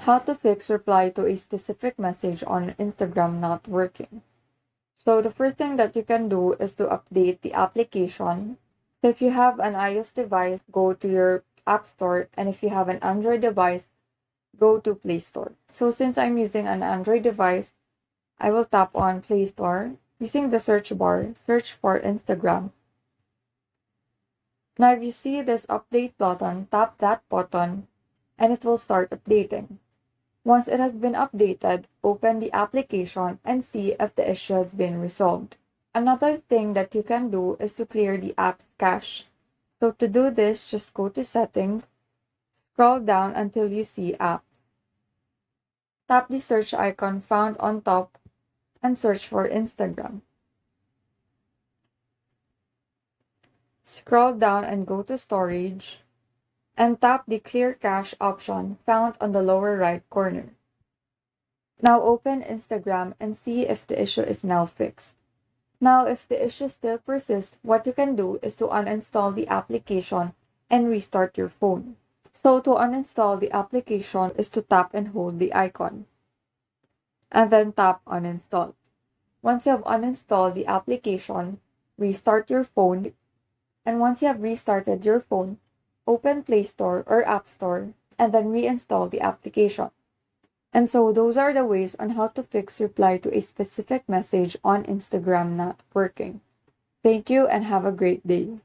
How to fix reply to a specific message on Instagram not working. So the first thing that you can do is to update the application. So if you have an iOS device, go to your App Store, and if you have an Android device, go to Play Store. So since I'm using an Android device, I will tap on Play Store. Using the search bar, search for Instagram. Now if you see this update button, tap that button and it will start updating. Once it has been updated, open the application and see if the issue has been resolved. Another thing that you can do is to clear the app's cache. So to do this, just go to Settings, scroll down until you see Apps. Tap the search icon found on top and search for Instagram. Scroll down and go to Storage and tap the Clear Cache option found on the lower right corner. Now open Instagram and see if the issue is now fixed. Now if the issue still persists, what you can do is to uninstall the application and restart your phone. So to uninstall the application is to tap and hold the icon and then tap uninstall. Once you have uninstalled the application, restart your phone, and once you have restarted your phone, open Play Store or App Store and then reinstall the application. And so those are the ways on how to fix reply to a specific message on Instagram not working. Thank you and have a great day.